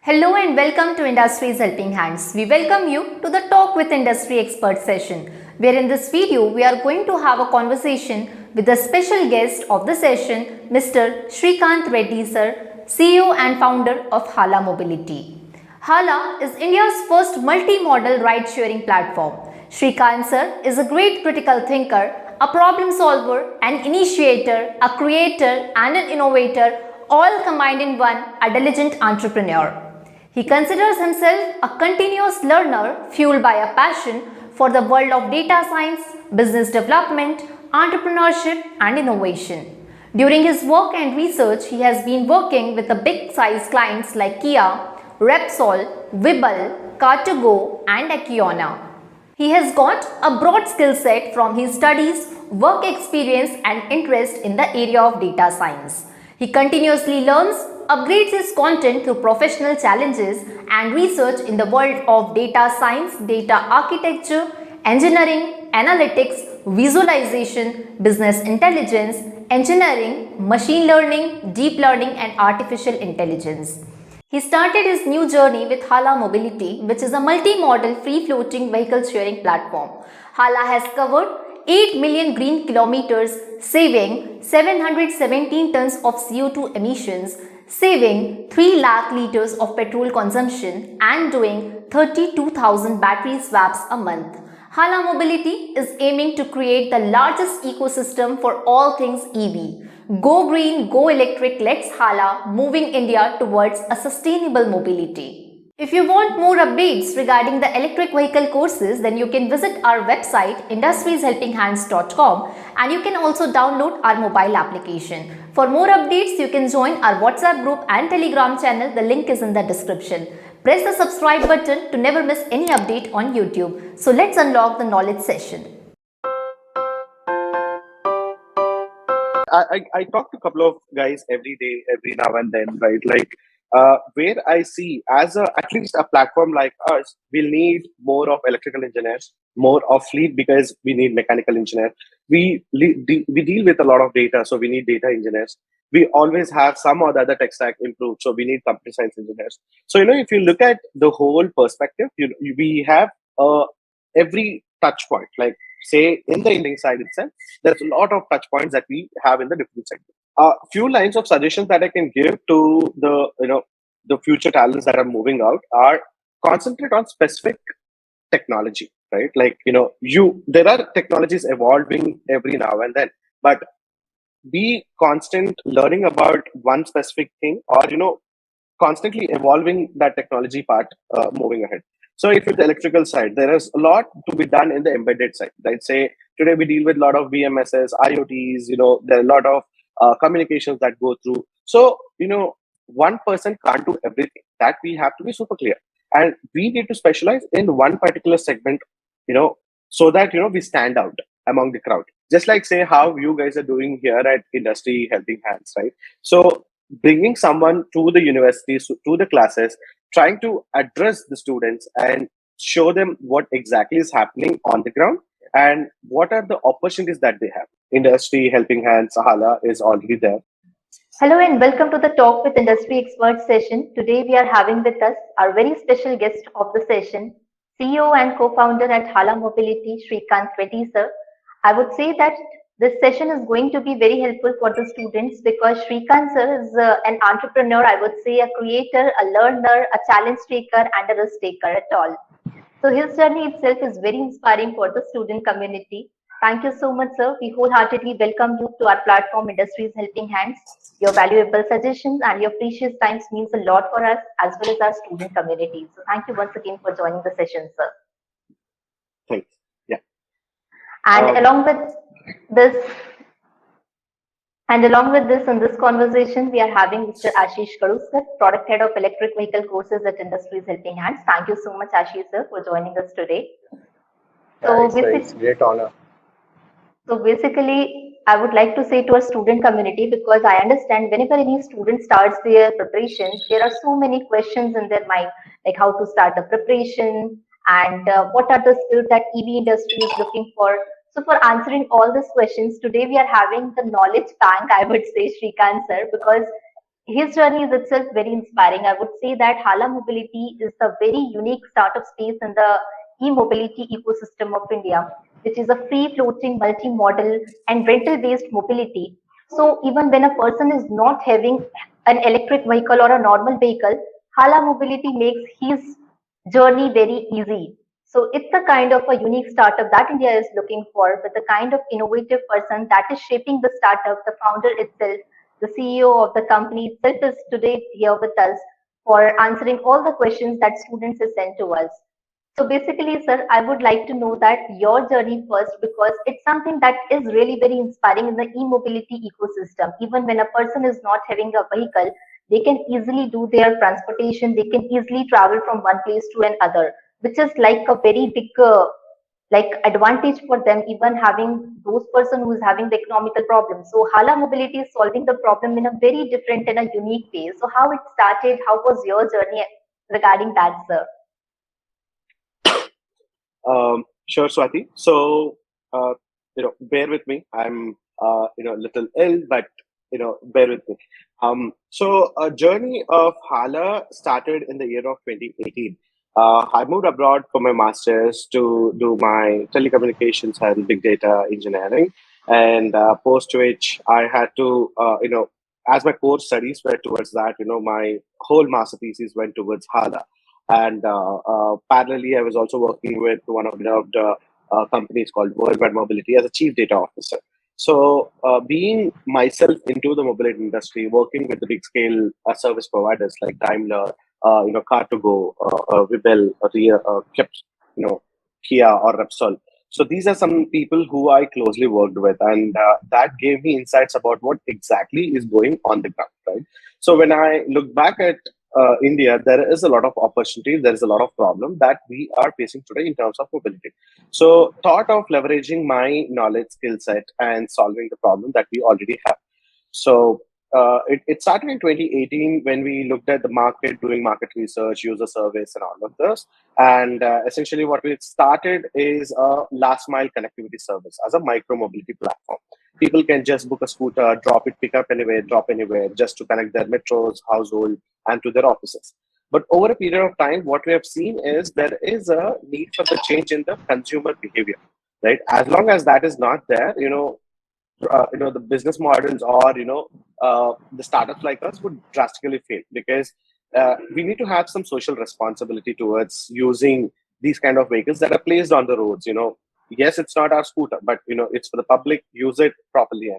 Hello and welcome to Industries Helping Hands. We welcome you to the Talk with Industry Expert session, where in this video we are going to have a conversation with the special guest of the session, Mr. Srikanth Reddy sir, CEO and founder of Hala Mobility. Hala is India's first multi-modal ride-sharing platform. Srikanth sir is a great critical thinker, a problem solver, an initiator, a creator and an innovator, all combined in one, a diligent entrepreneur. He considers himself a continuous learner fueled by a passion for the world of data science, business development, entrepreneurship and innovation. During his work and research, he has been working with the big size clients like Kia, Repsol, Wibble, Car2Go and Akiona. He has got a broad skill set from his studies, work experience and interest in the area of data science. He continuously learns, upgrades his content through professional challenges and research in the world of data science, data architecture, engineering, analytics, visualization, business intelligence, engineering, machine learning, deep learning and artificial intelligence. He started his new journey with Hala Mobility, which is a multi-modal free-floating vehicle sharing platform. Hala has covered 8 million green kilometers, saving 717 tons of CO2 emissions, saving 3 lakh liters of petrol consumption and doing 32,000 battery swaps a month. Hala Mobility is aiming to create the largest ecosystem for all things EV. Go green, go electric, let's Hala, moving India towards a sustainable mobility. If you want more updates regarding the electric vehicle courses, then you can visit our website industrieshelpinghands.com and you can also download our mobile application. For more updates, you can join our WhatsApp group and Telegram channel. The link is in the description. Press the subscribe button to never miss any update on YouTube. So let's unlock the knowledge session. I talk to a couple of guys every day, every now and then, right? Where I see at least a platform like us, we'll need more of electrical engineers, more of fleet because we need mechanical engineers. We deal with a lot of data, so we need data engineers. We always have some or the other tech stack improved, so we need computer science engineers. So, if you look at the whole perspective, we have every touch point, like say in the engineering side itself, there's a lot of touch points that we have in the different segments. A few lines of suggestions that I can give to the future talents that are moving out are concentrate on specific technology, right? There are technologies evolving every now and then, but be constant learning about one specific thing, or constantly evolving that technology part, moving ahead. So if it's the electrical side, there is a lot to be done in the embedded side. Right? Say today we deal with a lot of BMSs, IoTs. There are a lot of communications that go through. So one person can't do everything. That we have to be super clear, and we need to specialize in one particular segment. So that we stand out among the crowd. Just like say how you guys are doing here at Industry Helping Hands, right? So bringing someone to the universities, to the classes, trying to address the students and show them what exactly is happening on the ground and what are the opportunities that they have. Industry Helping Hands, Hala is already there. Hello and welcome to the Talk with Industry Experts session. Today we are having with us our very special guest of the session, CEO and co-founder at Hala Mobility, Srikanth Reddy sir. I would say that this session is going to be very helpful for the students because Srikanth sir is an entrepreneur, I would say a creator, a learner, a challenge taker and a risk taker at all. So his journey itself is very inspiring for the student community. Thank you so much, sir. We wholeheartedly welcome you to our platform, Industries Helping Hands. Your valuable suggestions and your precious times means a lot for us as well as our student community. So thank you once again for joining the session, sir. Thanks. Yeah. And along with this, in this conversation, we are having Mr. Ashish Karuskar, Product Head of Electric Vehicle Courses at Industries Helping Hands. Thank you so much, Ashish, sir, for joining us today. It's a great honor. So basically, I would like to say to our student community, because I understand whenever any student starts their preparations, there are so many questions in their mind, like how to start the preparation and what are the skills that EV industry is looking for. So for answering all these questions, today we are having the knowledge bank, I would say, Srikanth sir, because his journey is itself very inspiring. I would say that Hala Mobility is a very unique startup space in the e-mobility ecosystem of India, which is a free-floating, multi-modal, and rental-based mobility. So even when a person is not having an electric vehicle or a normal vehicle, Hala Mobility makes his journey very easy. So it's the kind of a unique startup that India is looking for, with the kind of innovative person that is shaping the startup, the founder itself, the CEO of the company itself is today here with us for answering all the questions that students have sent to us. So basically, sir, I would like to know that your journey first, because it's something that is really very inspiring in the e-mobility ecosystem. Even when a person is not having a vehicle, they can easily do their transportation. They can easily travel from one place to another, which is like a very big like advantage for them, even having those person who is having the economical problem. So Hala Mobility is solving the problem in a very different and a unique way. So how it started, how was your journey regarding that, sir? Sure, Swati. So, bear with me. I'm, a little ill, but, bear with me. A journey of Hala started in the year of 2018. I moved abroad for my master's to do my telecommunications and big data engineering. And post which I had to, as my core studies were towards that, my whole master thesis went towards Hala. And parallelly, I was also working with one of the companies called Worldwide Mobility as a chief data officer. So, being myself into the mobility industry, working with the big scale service providers like Daimler, Car2Go, Wibel, Kept, Kia or Repsol. So these are some people who I closely worked with, and that gave me insights about what exactly is going on the ground, right? So when I look back at India, there is a lot of opportunity, there is a lot of problem that we are facing today in terms of mobility. So, thought of leveraging my knowledge, skill set, and solving the problem that we already have. So, it started in 2018 when we looked at the market, doing market research, user surveys, and all of this. And essentially, what we started is a last mile connectivity service as a micro mobility platform. People can just book a scooter, drop it, pick up anywhere, drop anywhere, just to connect their metros, household, and to their offices. But over a period of time, what we have seen is there is a need for the change in the consumer behavior, right? As long as that is not there, the business models or the startups like us would drastically fail because we need to have some social responsibility towards using these kind of vehicles that are placed on the roads. Yes, it's not our scooter, but it's for the public. Use it properly.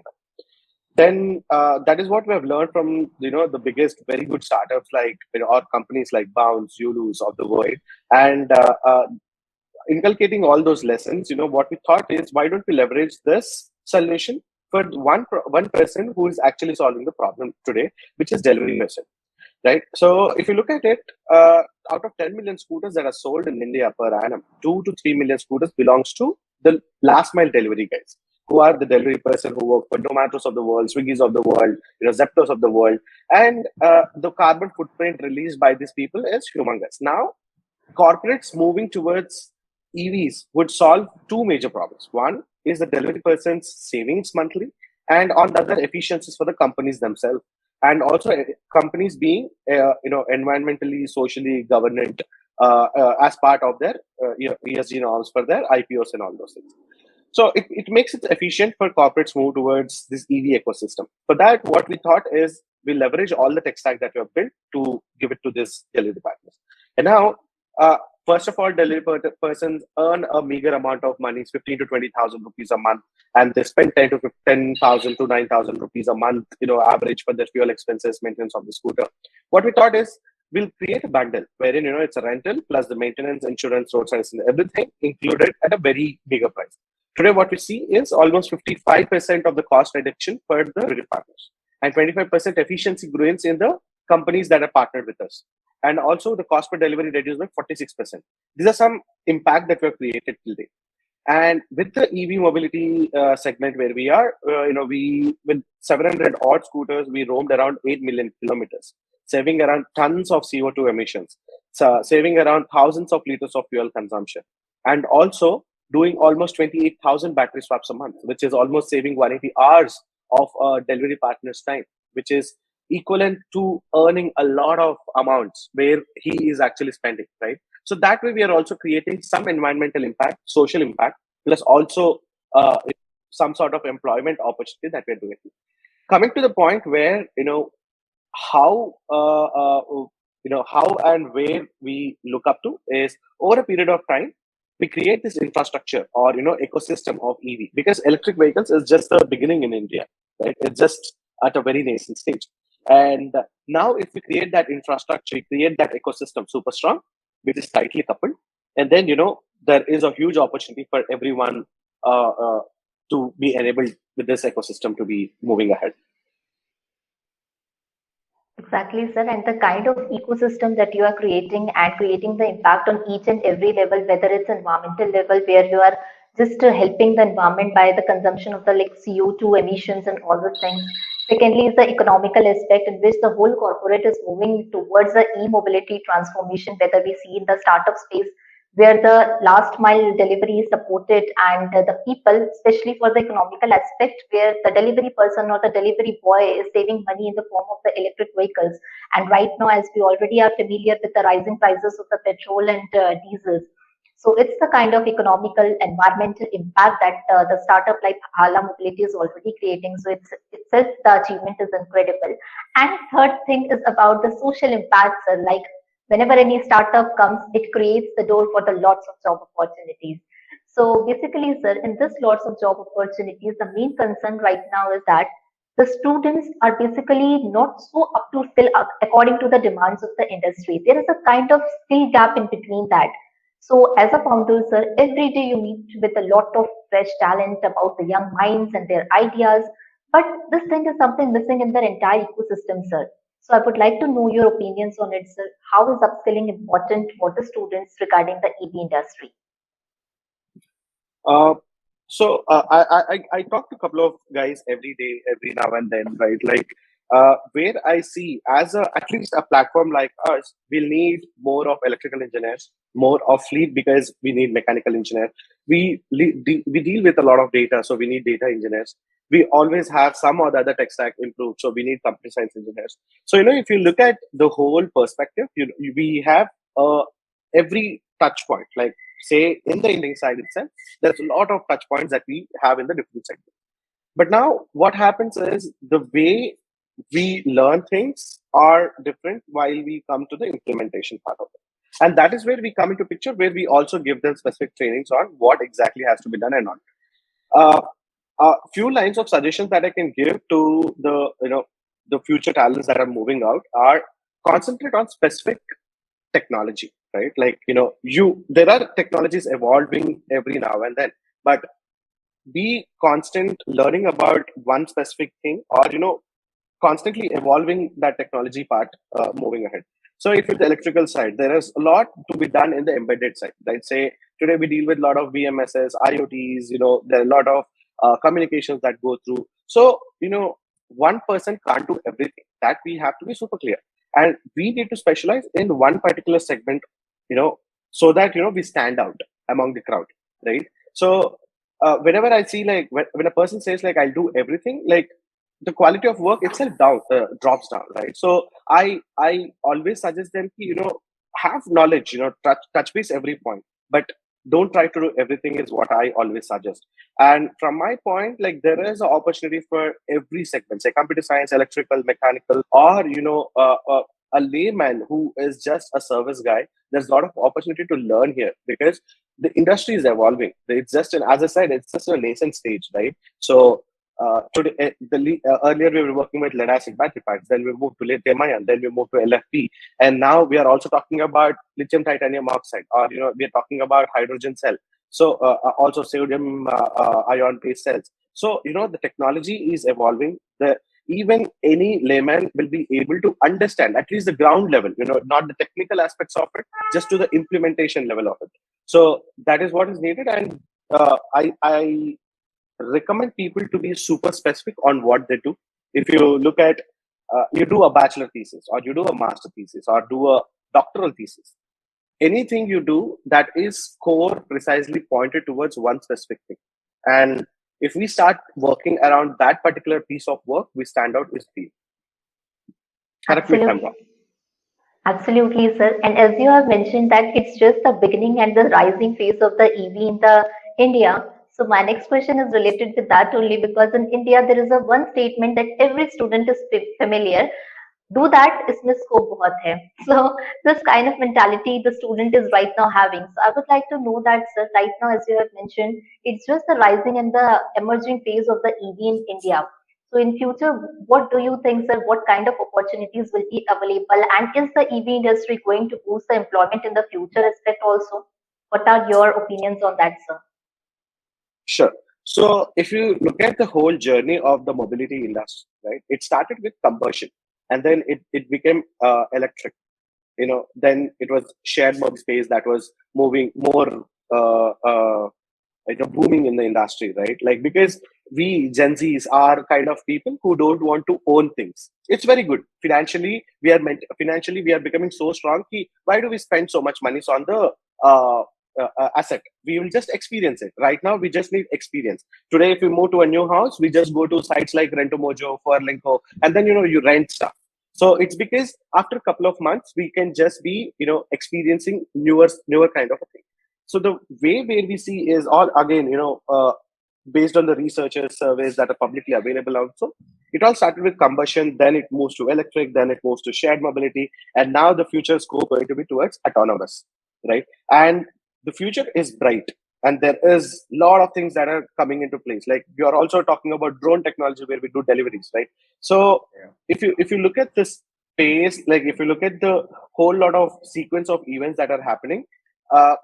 Then that is what we have learned from the biggest very good startups like or companies like Bounce, Zulus of the world, and inculcating all those lessons. What we thought is, why don't we leverage this solution for one person who is actually solving the problem today, which is delivery person, right? So if you look at it, out of 10 million scooters that are sold in India per annum, 2 to 3 million scooters belongs to the last mile delivery guys, who are the delivery person who work for Domatos of the world, Swiggies of the world, Zeptos of the world, and the carbon footprint released by these people is humongous. Now, corporates moving towards EVs would solve two major problems. One is the delivery person's savings monthly, and on the other, efficiencies for the companies themselves, and also companies being environmentally, socially governant as part of their ESG norms for their IPOs and all those things. So it makes it efficient for corporates move towards this EV ecosystem. For that, what we thought is we leverage all the tech stack that we have built to give it to this delivery partners. And now, first of all, delivery persons earn a meager amount of money, 15 to 20,000 rupees a month, and they spend 10,000 to 9,000 rupees a month, average for their fuel expenses, maintenance of the scooter. What we thought is we'll create a bundle wherein it's a rental plus the maintenance, insurance, road signs, and everything included at a very bigger price. Today, what we see is almost 55% of the cost reduction for the delivery partners and 25% efficiency gains in the companies that are partnered with us. And also the cost per delivery reduced by 46%. These are some impact that we have created today. And with the EV mobility segment where we are, we with 700 odd scooters, we roamed around 8 million kilometers, saving around tons of CO2 emissions, so saving around thousands of liters of fuel consumption, and also doing almost 28,000 battery swaps a month, which is almost saving 180 hours of delivery partner's time, which is equivalent to earning a lot of amounts where he is actually spending, right? So that way we are also creating some environmental impact, social impact, plus also some sort of employment opportunity that we're doing. Coming to the point where how how and where we look up to is over a period of time we create this infrastructure or ecosystem of EV, because electric vehicles is just the beginning in India, right? It's just at a very nascent stage. And now if we create that infrastructure, we create that ecosystem super strong, which is tightly coupled, and then there is a huge opportunity for everyone to be enabled with this ecosystem to be moving ahead. Exactly, sir. And the kind of ecosystem that you are creating and creating the impact on each and every level, whether it's environmental level where you are just helping the environment by the consumption of the like CO2 emissions and all those things. Secondly, is the economical aspect in which the whole corporate is moving towards the e-mobility transformation, whether we see in the startup space where the last mile delivery is supported and the people, especially for the economical aspect, where the delivery person or the delivery boy is saving money in the form of the electric vehicles. And right now, as we already are familiar with the rising prices of the petrol and diesels, so it's the kind of economical environmental impact that the startup like Hala Mobility is already creating. So it's itself the achievement is incredible. And third thing is about the social impacts, like whenever any startup comes, it creates the door for the lots of job opportunities. So basically, sir, in this lots of job opportunities, the main concern right now is that the students are basically not so up to skill according to the demands of the industry. There is a kind of skill gap in between that. So as a founder, sir, every day you meet with a lot of fresh talent about the young minds and their ideas. But this thing is something missing in their entire ecosystem, sir. So I would like to know your opinions on it, sir. How is upskilling important for the students regarding the EV industry? Uh, I talk to a couple of guys every day, every now and then, right? Like where I see as at least a platform like us, we'll need more of electrical engineers, more of fleet because we need mechanical engineers. We deal with a lot of data, so we need data engineers. We always have some or the other tech stack improved, so we need computer science engineers. So if you look at the whole perspective, we have every touch point, like say in the engineering side itself, there's a lot of touch points that we have in the different segments. But now what happens is the way we learn things are different while we come to the implementation part of it. And that is where we come into picture, where we also give them specific trainings on what exactly has to be done and not. Uh, a few lines of suggestions that I can give to the future talents that are moving out are concentrate on specific technology, right? Like there are technologies evolving every now and then, but be constant learning about one specific thing, or constantly evolving that technology part, moving ahead. So if it's the electrical side, there is a lot to be done in the embedded side, right? Say today we deal with a lot of VMSs, IoTs, there are a lot of communications that go through. So one person can't do everything. That we have to be super clear, and we need to specialize in one particular segment, so that we stand out among the crowd, right? So whenever I see, like, when a person says like I'll do everything, like the quality of work itself drops down, right? So I always suggest them to have knowledge, touch base every point, but don't try to do everything is what I always suggest. And from my point, like, there is an opportunity for every segment, say computer science, electrical, mechanical, or a layman who is just a service guy. There's a lot of opportunity to learn here, because the industry is evolving. It's just as I said, it's just a nascent stage, right? So today, earlier we were working with lead acid battery packs, then we moved to lithium ion, then we moved to LFP, and now we are also talking about lithium titanium oxide, or we are talking about hydrogen cell. So also sodium ion based cells. So the technology is evolving. Even any layman will be able to understand at least the ground level, not the technical aspects of it, just to the implementation level of it. So that is what is needed, and I recommend people to be super specific on what they do. If you look at, you do a bachelor thesis, or you do a master thesis, or do a doctoral thesis, anything you do that is core precisely pointed towards one specific thing. And if we start working around that particular piece of work, we stand out with field. Correct me if I'm wrong. Absolutely, sir. And as you have mentioned that it's just the beginning and the rising phase of the EV in the India. So my next question is related with that only because in India there is a one statement that every student is familiar. Do that इसमें scope बहुत है. So this kind of mentality the student is right now having. So I would like to know that, sir, right now as you have mentioned, it's just the rising and the emerging phase of the EV in India. So in future, what do you think, sir? What kind of opportunities will be available, and is the EV industry going to boost the employment in the future aspect also? What are your opinions on that, sir? Sure. So if you look at the whole journey of the mobility industry, right, it started with combustion and then it became electric. Then it was shared mob space that was moving more booming in the industry, right? Like, because we Gen Zs are kind of people who don't want to own things. It's very good financially. Financially we are becoming so strong. Why do we spend so much money on the asset? We will just experience it. Right now, we just need experience. Today, if we move to a new house, we just go to sites like Rentomojo, Forlinko, and then you rent stuff. So it's because after a couple of months, we can just be experiencing newer kind of a thing. So the way where we see is all again based on the researchers surveys that are publicly available also. It all started with combustion, then it moves to electric, then it moves to shared mobility, and now the future scope going to be towards autonomous, right? And the future is bright, and there is a lot of things that are coming into place. Like, you are also talking about drone technology where we do deliveries, right? So if you look at this space, like if you look at the whole lot of sequence of events that are happening, uh,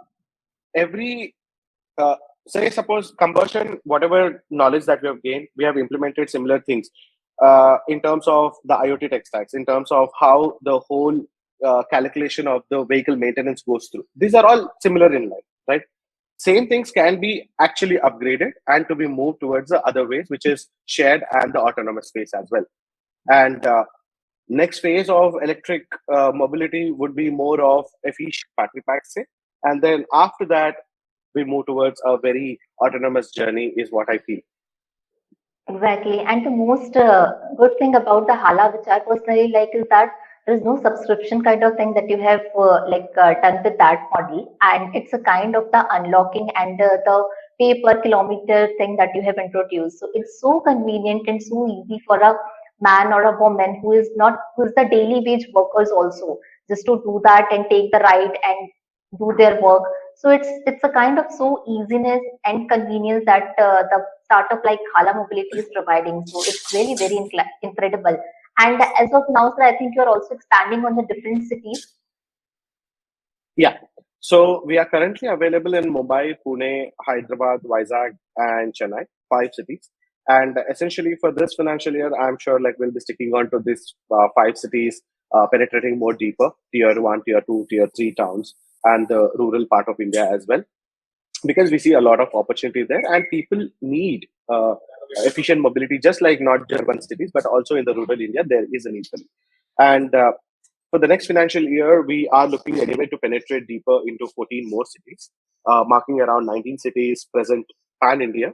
every say suppose combustion, whatever knowledge that we have gained, we have implemented similar things in terms of the IoT tech stacks, in terms of how the whole calculation of the vehicle maintenance goes through. These are all similar in life, right? Same things can be actually upgraded and to be moved towards the other ways, which is shared and the autonomous space as well. And next phase of electric mobility would be more of efficient battery packs, say. And then after that, we move towards a very autonomous journey, is what I feel. Exactly. And the most good thing about the Hala, which I personally like, is that there is no subscription kind of thing that you have done with that model. And it's a kind of the unlocking and the pay per kilometer thing that you have introduced. So it's so convenient and so easy for a man or a woman who is the daily wage workers also, just to do that and take the ride and do their work. So it's a kind of so easiness and convenience that the startup like Hala Mobility is providing. So it's really very incredible. And as of now, sir, I think you're also expanding on the different cities. Yeah. So we are currently available in Mumbai, Pune, Hyderabad, Vizag, and Chennai, 5 cities. And essentially for this financial year, I'm sure like we'll be sticking on to these 5 cities, penetrating more deeper, tier 1, tier 2, tier 3 towns, and the rural part of India as well, because we see a lot of opportunity there, and people need efficient mobility, just like not just urban cities, but also in the rural India, there is a need for it. And for the next financial year, we are looking anyway to penetrate deeper into 14 more cities, marking around 19 cities present pan India,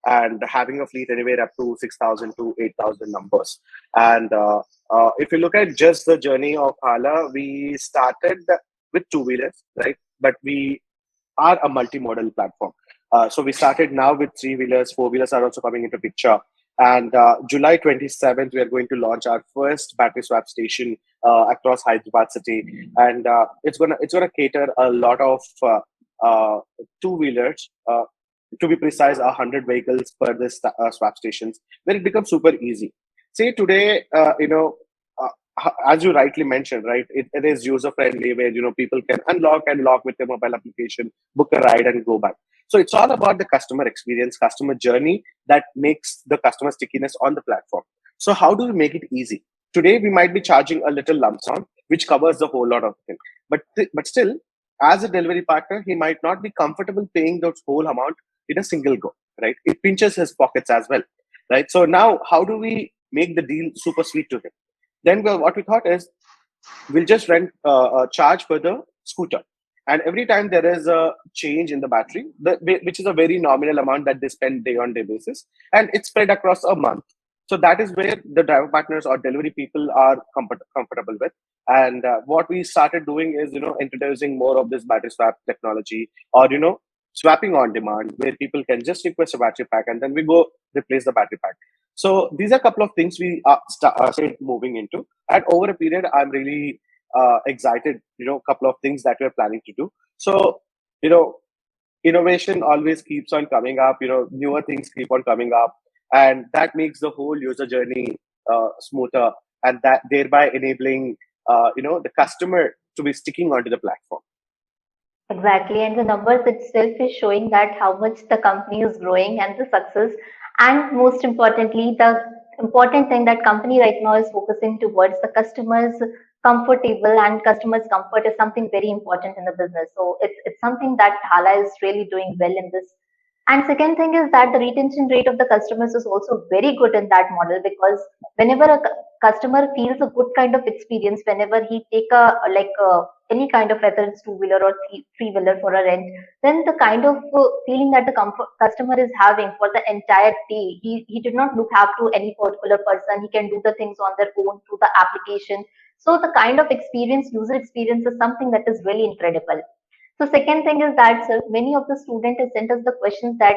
and having a fleet anywhere up to 6,000 to 8,000 numbers. And if you look at just the journey of Hala, we started with two-wheelers, right? But we are a multi-modal platform. So we started now with three-wheelers, four-wheelers are also coming into picture. And July 27th, we are going to launch our first battery swap station across Hyderabad city, and it's gonna cater a lot of two-wheelers. To be precise, 100 vehicles per this swap stations, where it becomes super easy. Say today, as you rightly mentioned, right, it is user friendly, where people can unlock and lock with their mobile application, book a ride, and go back. So it's all about the customer experience, customer journey that makes the customer stickiness on the platform. So how do we make it easy? Today we might be charging a little lump sum, which covers the whole lot of things. But still, as a delivery partner, he might not be comfortable paying the whole amount in a single go, right? It pinches his pockets as well, right? So now, how do we make the deal super sweet to him? Then what we thought is, we'll just rent charge for the scooter, and every time there is a change in the battery, which is a very nominal amount that they spend day on day basis, and it's spread across a month. So that is where the driver partners or delivery people are comfortable with. And what we started doing is, introducing more of this battery swap technology, or, swapping on demand, where people can just request a battery pack and then we go replace the battery pack. So these are a couple of things we started moving into. And over a period, I'm really excited, a couple of things that we're planning to do. So, you know, innovation always keeps on coming up, newer things keep on coming up, and that makes the whole user journey smoother, and that thereby enabling, the customer to be sticking onto the platform. Exactly, and the numbers itself is showing that how much the company is growing and the success, and most importantly, the important thing that company right now is focusing towards the customers comfortable, and customers comfort is something very important in the business. So it's something that Hala is really doing well in this. And second thing is that the retention rate of the customers is also very good in that model, because whenever a customer feels a good kind of experience, whenever he take any kind of, whether it's two-wheeler or three-wheeler for a rent, then the kind of feeling that the customer is having for the entire day, he did not look up to any particular person. He can do the things on their own through the application. So the kind of experience, user experience, is something that is really incredible. So second thing is that, sir, many of the students have sent us the questions that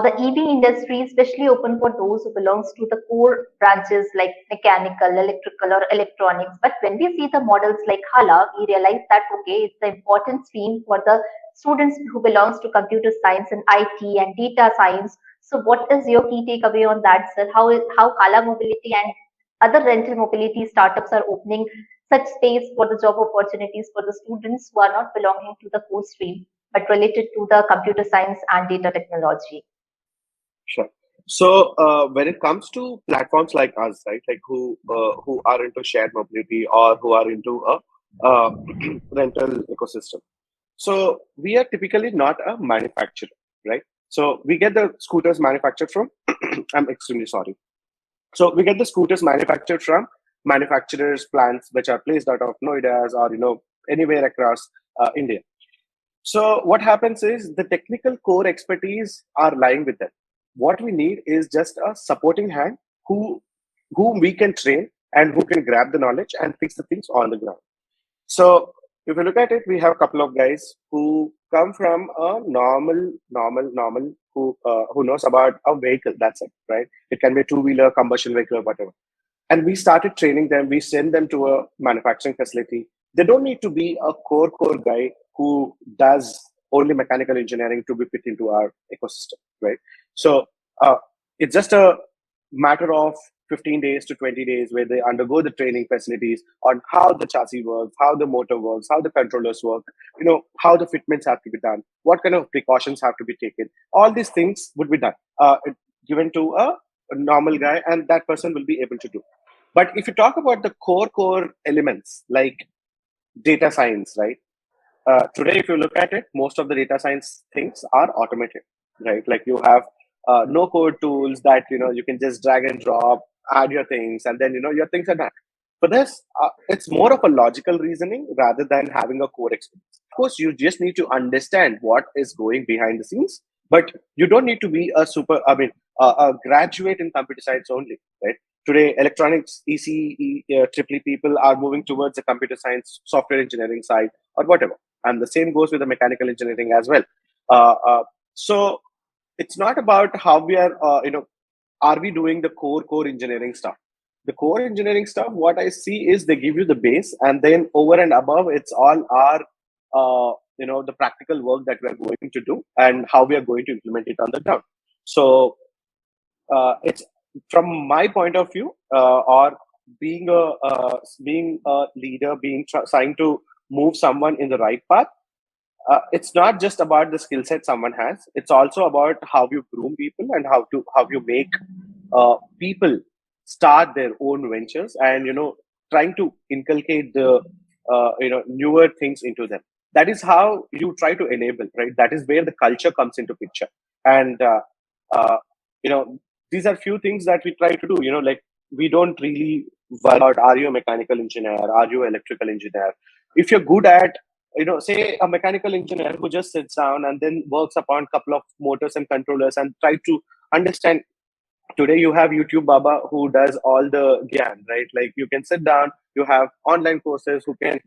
the EV industry is especially open for those who belongs to the core branches like mechanical, electrical, or electronics. But when we see the models like Hala, we realize that okay, it's an important stream for the students who belongs to computer science and IT and data science. So what is your key takeaway on that, sir? How Hala Mobility and other rental mobility startups are opening such space for the job opportunities for the students who are not belonging to the core stream but related to the computer science and data technology? Sure. So when it comes to platforms like us, right, like who are into shared mobility or who are into a rental ecosystem, so we are typically not a manufacturer, right? So we get the scooters manufactured from. I'm extremely sorry. So we get the scooters manufactured from manufacturers' plants, which are placed out of Noidas or anywhere across India. So what happens is the technical core expertise are lying with them. What we need is just a supporting hand whom we can train and who can grab the knowledge and fix the things on the ground. So if you look at it, we have a couple of guys who come from a normal who knows about a vehicle. That's it, right? It can be a two-wheeler, combustion vehicle, or whatever. And we started training them. We send them to a manufacturing facility. They don't need to be a core guy who does only mechanical engineering to be fit into our ecosystem, right? So it's just a matter of 15 days to 20 days where they undergo the training facilities on how the chassis works, how the motor works, how the controllers work, how the fitments have to be done, what kind of precautions have to be taken. All these things would be done, given to a normal guy, and that person will be able to do. But if you talk about the core elements like data science, right? Today, if you look at it, most of the data science things are automated, right? Like you have no code tools that you can just drag and drop, add your things, and then your things are done. For this, it's more of a logical reasoning rather than having a core experience. Of course, you just need to understand what is going behind the scenes, but you don't need to be a graduate in computer science only, right? Today, electronics, triple people are moving towards the computer science, software engineering side, or whatever. And the same goes with the mechanical engineering as well. So it's not about how we are we doing the core engineering stuff. The core engineering stuff, what I see is they give you the base, and then over and above, it's all our the practical work that we are going to do and how we are going to implement it on the ground. So it's from my point of view, or being a leader, trying to move someone in the right path. It's not just about the skill set someone has. It's also about how you groom people and how you make people start their own ventures, and trying to inculcate the newer things into them. That is how you try to enable, right? That is where the culture comes into picture. And uh, you know these are few things that we try to do. Like, we don't really worry about, are you a mechanical engineer, are you an electrical engineer? If you're good at, say a mechanical engineer who just sits down and then works upon a couple of motors and controllers and try to understand Today you have YouTube Baba who does all the gyan, right? Like you can sit down, you have online courses who can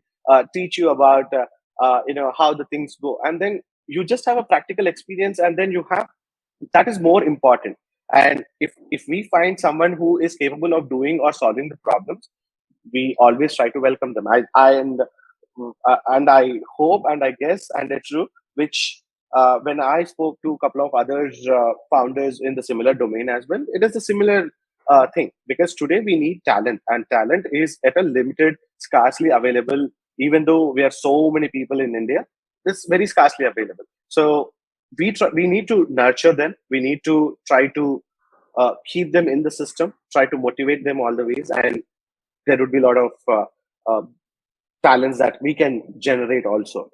teach you about how the things go, and then you just have a practical experience, and then you have that is more important. And if we find someone who is capable of doing or solving the problems, we always try to welcome them. And I hope and I guess and it's true, which when I spoke to a couple of other founders in the similar domain as well, it is a similar thing, because today we need talent, and talent is at a limited, scarcely available. Even though we are so many people in India, it's very scarcely available. So we need to nurture them. We need to try to keep them in the system, try to motivate them all the ways, and there would be a lot of uh, talents that we can generate also.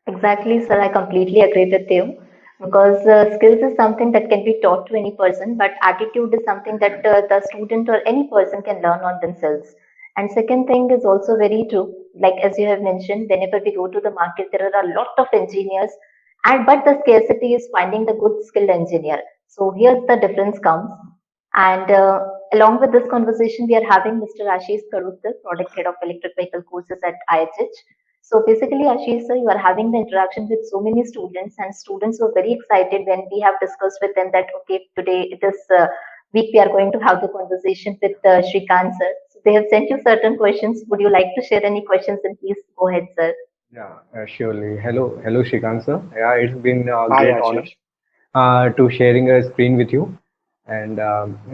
Exactly, sir. I completely agree with you because skills is something that can be taught to any person, but attitude is something that the student or any person can learn on themselves. And second thing is also very true. Like as you have mentioned, whenever we go to the market, there are a lot of engineers, and but the scarcity is finding the good skilled engineer. So here's the difference comes. And along with this conversation, we are having Mr. Ashish Karuttar, Product Head of Electric Vehicle Courses at IHH. So basically, Ashish, sir, you are having the interaction with so many students, and students were very excited when we have discussed with them that okay, today this week we are going to have the conversation with Srikanth, sir. So they have sent you certain questions. Would you like to share any questions? And please go ahead, sir. Yeah, surely. Hello, Srikanth sir. Yeah, it's been a Hi, great honor Ashish. to sharing a screen with you. And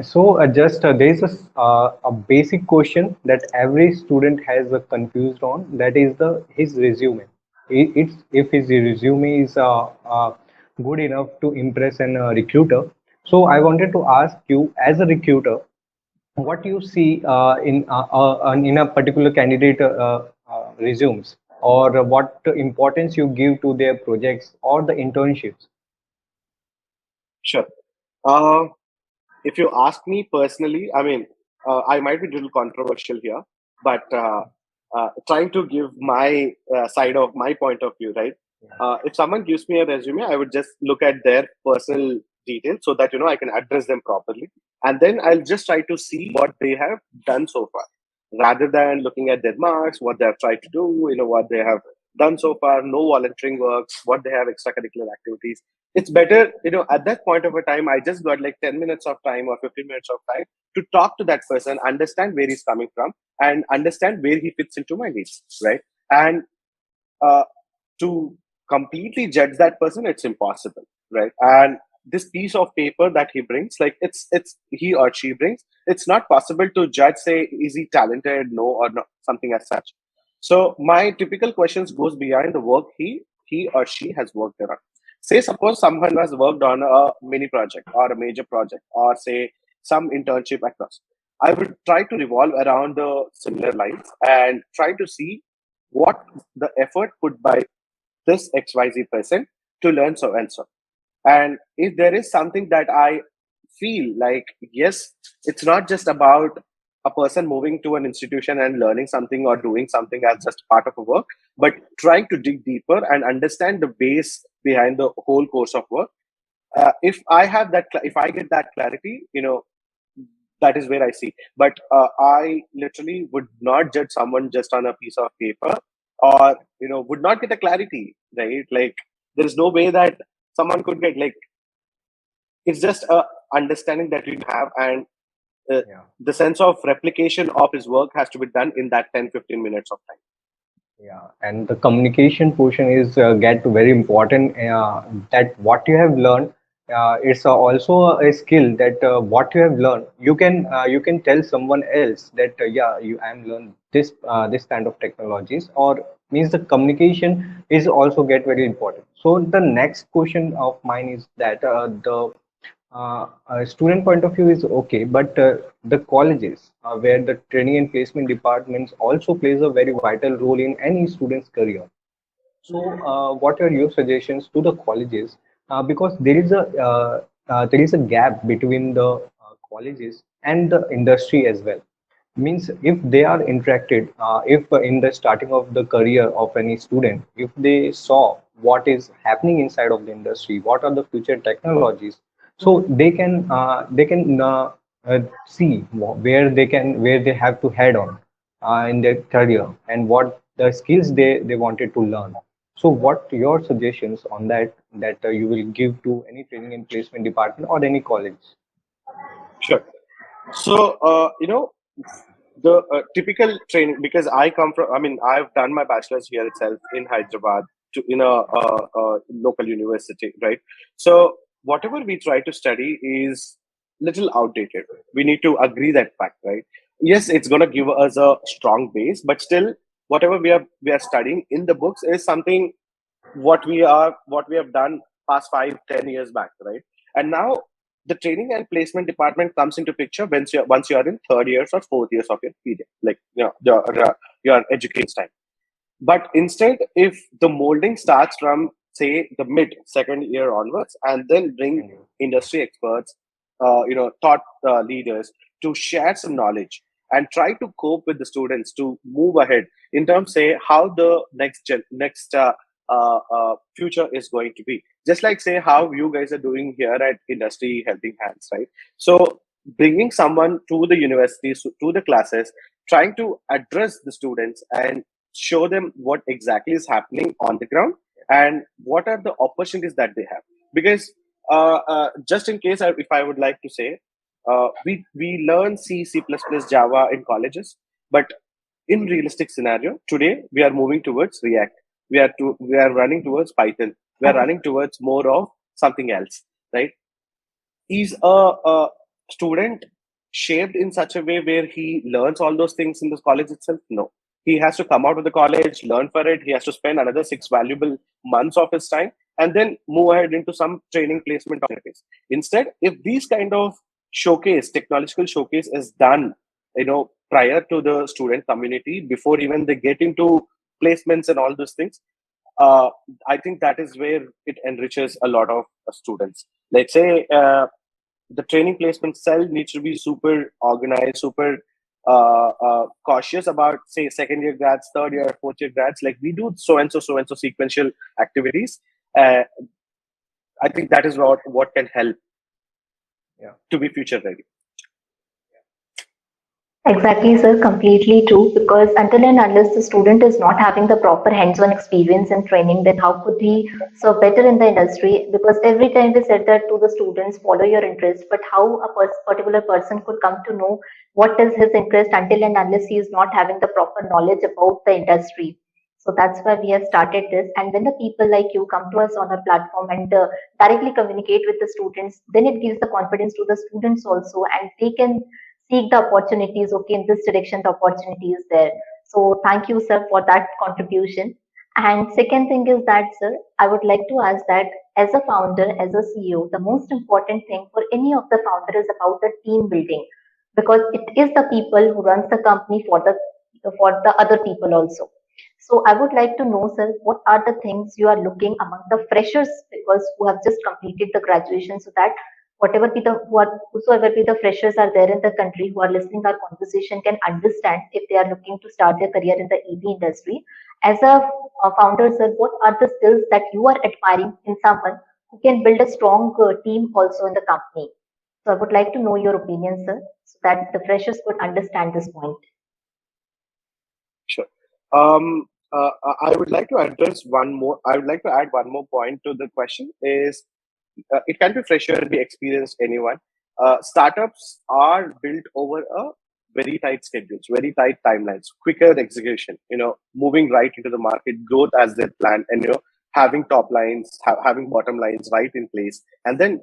so, just there is a basic question that every student has confused on. That is the his resume. It's if his resume is good enough to impress an recruiter. So, I wanted to ask you, as a recruiter, what you see in a particular candidate resumes, or what importance you give to their projects or the internships. Sure. Uh, if you ask me personally, I mean, I might be a little controversial here, but trying to give my side of my point of view, right? If someone gives me a resume, I would just look at their personal details so that I can address them properly, and then I'll just try to see what they have done so far, rather than looking at their marks, what they have tried to do, what they have done so far, no volunteering works, what they have extracurricular activities. It's better, at that point of a time, I just got like 10 minutes of time or 15 minutes of time to talk to that person, understand where he's coming from, and understand where he fits into my needs, right? And uh, to completely judge that person, it's impossible, right? And this piece of paper that he brings, like it's he or she brings, it's not possible to judge, say, is he talented, no or not, something as such. So my typical questions goes behind the work he or she has worked on. Say suppose someone has worked on a mini project or a major project, or say some internship across, I would try to revolve around the similar lines and try to see what the effort put by this XYZ person to learn so and so. And if there is something that I feel like, yes, it's not just about a person moving to an institution and learning something or doing something as just part of a work, but trying to dig deeper and understand the base behind the whole course of work. If I have that, if I get that clarity, that is where I see. But I literally would not judge someone just on a piece of paper, or would not get a clarity, right? Like there is no way that someone could get, like, it's just a understanding that you have, and Yeah. the sense of replication of his work has to be done in that 10-15 minutes of time. Yeah, and the communication portion is get very important. That what you have learned, it's also a skill that what you have learned, you can tell someone else that yeah, you I am learned this kind of technologies, or means the communication is also get very important. So the next question of mine is that the student point of view is okay, but the colleges where the training and placement departments also plays a very vital role in any student's career. So, what are your suggestions to the colleges? Because there is a gap between the colleges and the industry as well. Means if they are interacted, if in the starting of the career of any student, if they saw what is happening inside of the industry, what are the future technologies, so they can see where they have to head on in their career, and what the skills they wanted to learn. So what your suggestions on that you will give to any training and placement department or any college? Sure. So, the typical training, because I come from, I mean, I've done my bachelor's here itself in Hyderabad in a local university, right? So, whatever we try to study is little outdated. We need to agree that fact, right? Yes, it's going to give us a strong base, but still, whatever we are studying in the books is something what we have done past 5-10 years back, right? And now the training and placement department comes into picture once you are in third years or fourth years of your period, like your education time. But instead, if the molding starts from, say, the mid second year onwards, and then bring industry experts, thought leaders to share some knowledge and try to cope with the students to move ahead in terms, say, how the next future is going to be. Just like, say, how you guys are doing here at Industry Helping Hands, right? So, bringing someone to the universities, to the classes, trying to address the students and show them what exactly is happening on the ground and what are the opportunities that they have. Because just in case, if I would like to say, we learn C, C++, Java in colleges, but in realistic scenario today we are moving towards React. We are running towards Python. We are running towards more of something else, right? Is a student shaped in such a way where he learns all those things in the college itself? No. He has to come out of the college, learn for it. He has to spend another 6 valuable months of his time and then move ahead into some training placement opportunities. Instead, if these kind of technological showcase is done, prior to the student community, before even they get into placements and all those things, uh, I think that is where it enriches a lot of students. Let's say the training placement cell needs to be super organized, super cautious about, say, second year grads, third year, fourth year grads. Like, we do so and so sequential activities. Uh, I think that is what can help Yeah. to be future ready. Exactly, sir. Completely true. Because until and unless the student is not having the proper hands-on experience and training, then how could he serve better in the industry? Because every time we said that to the students, follow your interest, but how a particular person could come to know what is his interest until and unless he is not having the proper knowledge about the industry? So that's why we have started this. And when the people like you come to us on our platform and directly communicate with the students, then it gives the confidence to the students also, and they can seek the opportunities. Okay, in this direction the opportunity is there. So thank you, sir, for that contribution. And second thing is that, sir, I would like to ask that as a founder, as a CEO, the most important thing for any of the founder is about the team building, because it is the people who runs the company for the other people also. So I would like to know, sir, what are the things you are looking among the freshers, because who have just completed the graduation, so that whosoever be the freshers are there in the country who are listening our conversation can understand if they are looking to start their career in the EV industry. As a founder, sir, what are the skills that you are admiring in someone who can build a strong team also in the company? So I would like to know your opinion, sir, so that the freshers could understand this point. Sure. I would like to address one more. I would like to add one more point to the question. Is it can be fresher, be experienced, anyone. Startups are built over a very tight schedules, very tight timelines, quicker execution. Moving right into the market, growth as they plan, and having top lines, having bottom lines right in place, and then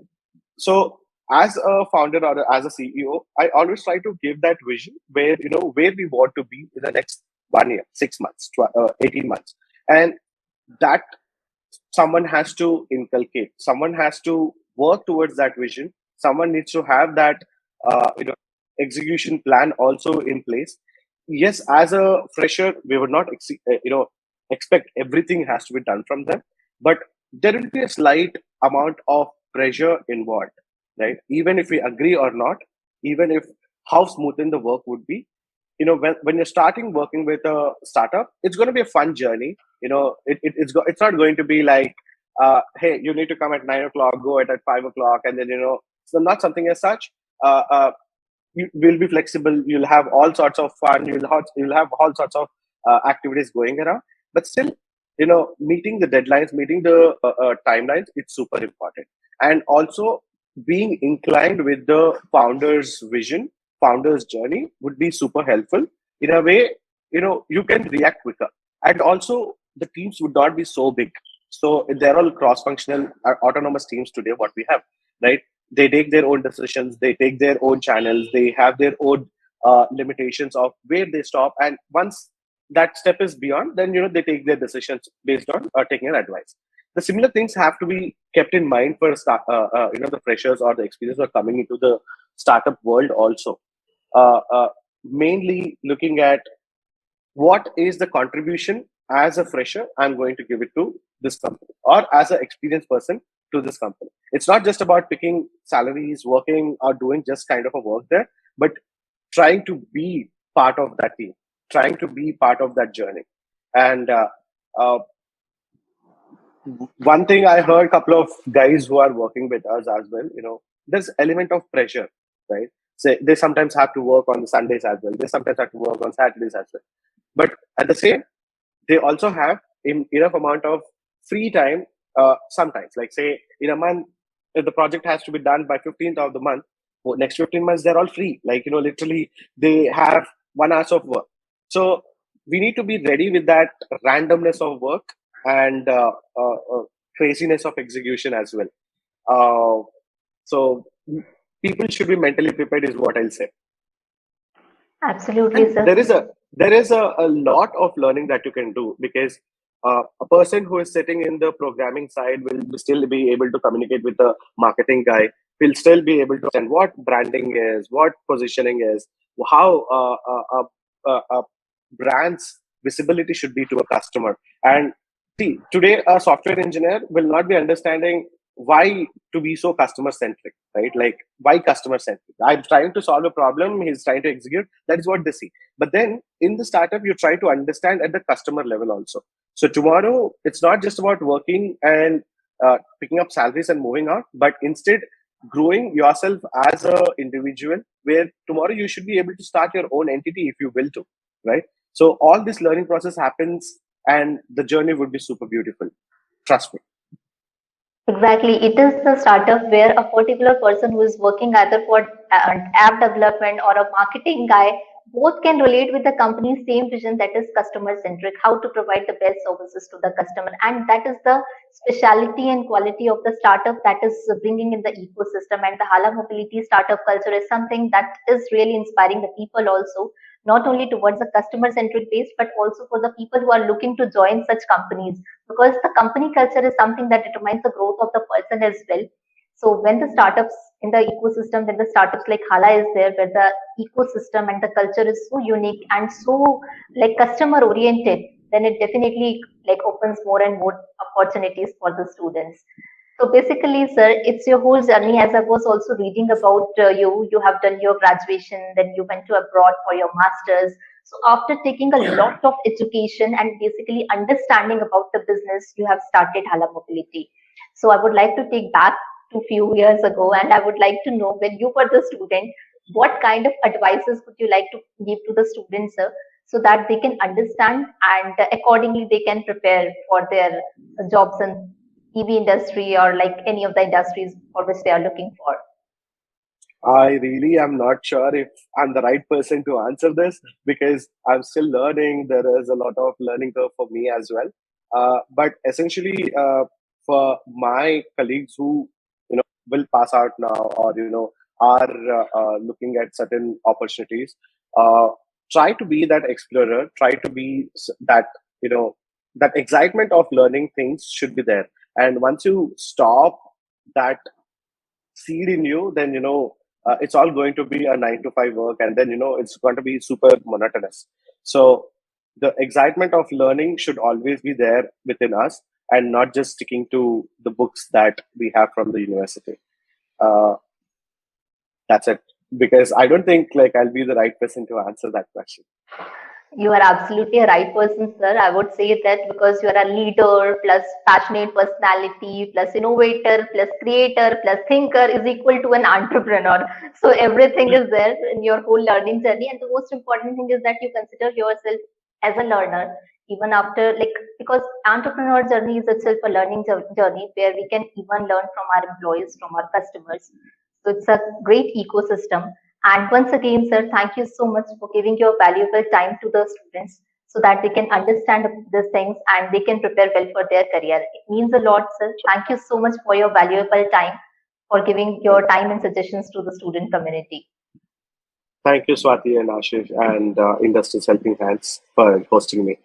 so as a founder or as a CEO, I always try to give that vision where where we want to be in the next 1 year, 6 months, 18 months, and that someone has to inculcate, someone has to work towards that vision, someone needs to have that execution plan also in place. Yes, as a fresher we would not expect everything has to be done from them, but there will be a slight amount of pressure involved, right? Even if we agree or not, even if how smooth the work would be, when you're starting working with a startup, it's going to be a fun journey. It's not going to be like hey, you need to come at 9 o'clock, go at 5 o'clock, and then so not something as such. You will be flexible. You'll have all sorts of fun. You'll have all sorts of activities going around. But still, meeting the deadlines, meeting the timelines, it's super important. And also being inclined with the founder's vision, founder's journey would be super helpful. In a way, you can react quicker. And also, the teams would not be so big. So they're all cross-functional, autonomous teams today. What we have, right? They take their own decisions, they take their own channels, they have their own limitations of where they stop, and once that step is beyond, then they take their decisions based on taking an advice. The similar things have to be kept in mind for the freshers or the experience who are coming into the startup world also. Mainly looking at what is the contribution as a fresher I'm going to give it to this company, or as an experienced person to this company. It's not just about picking salaries, working, or doing just kind of a work there, but trying to be part of that team, trying to be part of that journey. And uh, one thing I heard a couple of guys who are working with us as well, there's element of pressure, right? So they sometimes have to work on Sundays as well. They sometimes have to work on Saturdays as well. But at the same, they also have enough amount of free time. Sometimes, like say in a month, if the project has to be done by 15th of the month, for next 15 months they're all free. Like literally they have 1 hour of work. So we need to be ready with that randomness of work and craziness of execution as well. So people should be mentally prepared, is what I'll say. Absolutely, And sir. there is a lot of learning that you can do, because a person who is sitting in the programming side will still be able to communicate with the marketing guy, will still be able to understand what branding is, what positioning is, how brand's visibility should be to a customer. And see, today a software engineer will not be understanding why to be so customer centric, right? Like, why customer centric? I'm trying to solve a problem, he's trying to execute. That is what they see. But then in the startup, you try to understand at the customer level also. So tomorrow, it's not just about working and picking up salaries and moving out, but instead growing yourself as a individual, where tomorrow you should be able to start your own entity if you will to, right? So all this learning process happens, and the journey would be super beautiful. Trust me. Exactly. It is the startup where a particular person who is working either for app development or a marketing guy, both can relate with the company's same vision, that is customer centric, how to provide the best services to the customer. And that is the speciality and quality of the startup that is bringing in the ecosystem. And the Hala Mobility startup culture is something that is really inspiring the people also, not only towards the customer centric base, but also for the people who are looking to join such companies, because the company culture is something that determines the growth of the person as well. So when the startups in the ecosystem, when the startups like Hala is there, where the ecosystem and the culture is so unique and so like customer oriented, then it definitely like opens more and more opportunities for the students. So basically, sir, it's your whole journey. As I was also reading about you have done your graduation, then you went to abroad for your masters. So after taking a lot of education and basically understanding about the business, you have started Hala Mobility. So I would like to take back to few years ago, and I would like to know, when you were the student, what kind of advices would you like to give to the students, sir, so that they can understand and accordingly they can prepare for their jobs and EV industry or like any of the industries for which they are looking for? I really am not sure if I'm the right person to answer this, because I'm still learning. There is a lot of learning curve for me as well. But essentially, for my colleagues who will pass out now, or are looking at certain opportunities, uh, try to be that explorer. Try to be that that excitement of learning things should be there. And once you stop that seed in you, then it's all going to be a 9 to 5 work, and then it's going to be super monotonous. So the excitement of learning should always be there within us, and not just sticking to the books that we have from the university. Uh, that's it. Because I don't think like I'll be the right person to answer that question. You are absolutely a right person, sir. I would say that because you are a leader, plus passionate personality, plus innovator, plus creator, plus thinker is equal to an entrepreneur. So everything is there in your whole learning journey. And the most important thing is that you consider yourself as a learner, even after, like, because entrepreneur journey is itself a learning journey where we can even learn from our employees, from our customers. So it's a great ecosystem. And once again, sir, thank you so much for giving your valuable time to the students so that they can understand these things and they can prepare well for their career. It means a lot, sir. Thank you so much for your valuable time, for giving your time and suggestions to the student community. Thank you, Swati and Ashish, and Industries Helping Hands for hosting me.